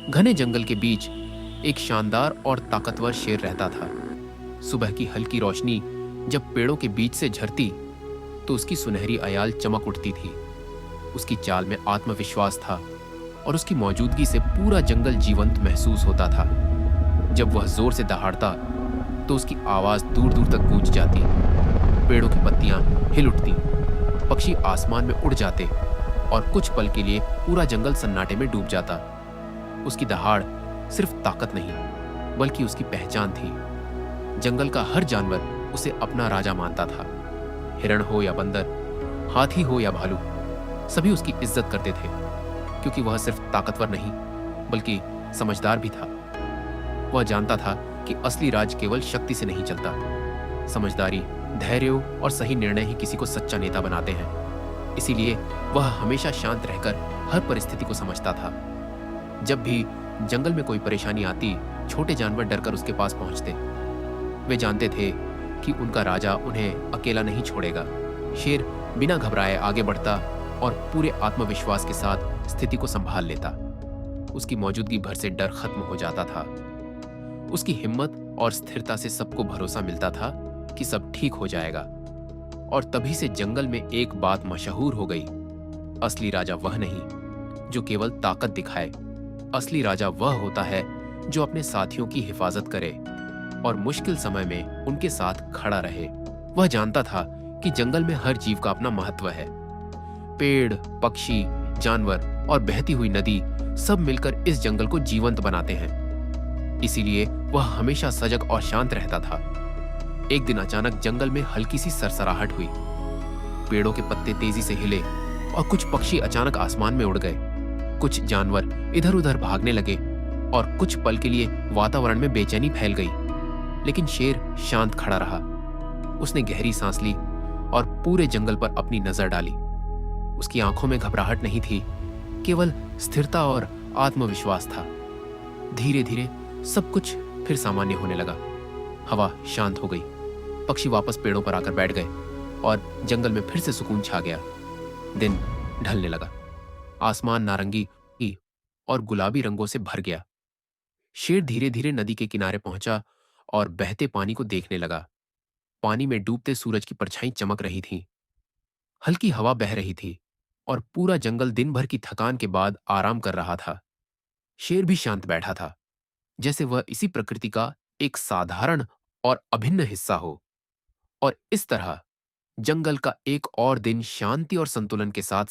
घने जंगल के बीच एक शानदार और ताकतवर शेर रहता था। सुबह की हल्की रोशनी जब पेड़ों के बीच से झरती तो उसकी सुनहरी अयाल चमक उठती थी। उसकी चाल में आत्मविश्वास था और उसकी मौजूदगी से पूरा जंगल जीवंत महसूस होता था। जब वह जोर से दहाड़ता तो उसकी आवाज दूर दूर तक गूंज जाती। पेड़ों की पत्तियां हिल उठती, पक्षी आसमान में उड़ जाते और कुछ पल के लिए पूरा जंगल सन्नाटे में डूब जाता। उसकी दहाड़ सिर्फ ताकत नहीं बल्कि उसकी पहचान थी। जंगल का हर जानवर उसे अपना राजा मानता था। हिरण हो या बंदर, हाथी हो या भालू, सभी उसकी इज्जत करते थे, क्योंकि वह सिर्फ ताकतवर नहीं बल्कि समझदार भी था। वह जानता था कि असली राज केवल शक्ति से नहीं चलता। समझदारी, धैर्य और सही निर्णय ही किसी को सच्चा नेता बनाते हैं। इसीलिए वह हमेशा शांत रहकर हर परिस्थिति को समझता था। जब भी जंगल में कोई परेशानी आती, छोटे जानवर डरकर उसके पास पहुंचते। वे जानते थे कि उनका राजा उन्हें अकेला नहीं छोड़ेगा। शेर बिना घबराए आगे बढ़ता और पूरे आत्मविश्वास के साथ स्थिति को संभाल लेता। उसकी मौजूदगी भर से डर खत्म हो जाता था। उसकी हिम्मत और स्थिरता से सबको भरोसा मिलता था कि सब ठीक हो जाएगा। और तभी से जंगल में एक बात मशहूर हो गई, असली राजा वह नहीं जो केवल ताकत दिखाए। असली राजा वह होता है जो अपने साथियों की हिफाजत करे और मुश्किल समय में उनके साथ खड़ा रहे। वह जानता था कि जंगल में हर जीव का अपना महत्व है। पेड़, पक्षी, जानवर और बहती हुई नदी सब मिलकर इस जंगल को जीवंत बनाते हैं। इसीलिए वह हमेशा सजग और शांत रहता था। एक दिन अचानक जंगल में हल्की सी सरसराहट हुई। पेड़ों के पत्ते तेजी से हिले और कुछ पक्षी अचानक आसमान में उड़ गए। कुछ जानवर इधर उधर भागने लगे और कुछ पल के लिए वातावरण में बेचैनी फैल गई। लेकिन शेर शांत खड़ा रहा। उसने गहरी सांस ली और पूरे जंगल पर अपनी नजर डाली। उसकी आंखों में घबराहट नहीं थी, केवल स्थिरता और आत्मविश्वास था। धीरे धीरे सब कुछ फिर सामान्य होने लगा। हवा शांत हो गई, पक्षी वापस पेड़ों पर आकर बैठ गए और जंगल में फिर से सुकून छा गया। दिन ढलने लगा। आसमान नारंगी और गुलाबी रंगों से भर गया। शेर धीरे धीरे नदी के किनारे पहुंचा और बहते पानी को देखने लगा। पानी में डूबते सूरज की परछाई चमक रही थी। हल्की हवा बह रही थी और पूरा जंगल दिन भर की थकान के बाद आराम कर रहा था। शेर भी शांत बैठा था, जैसे वह इसी प्रकृति का एक साधारण और अभिन्न हिस्सा हो। और इस तरह जंगल का एक और दिन शांति और संतुलन के साथ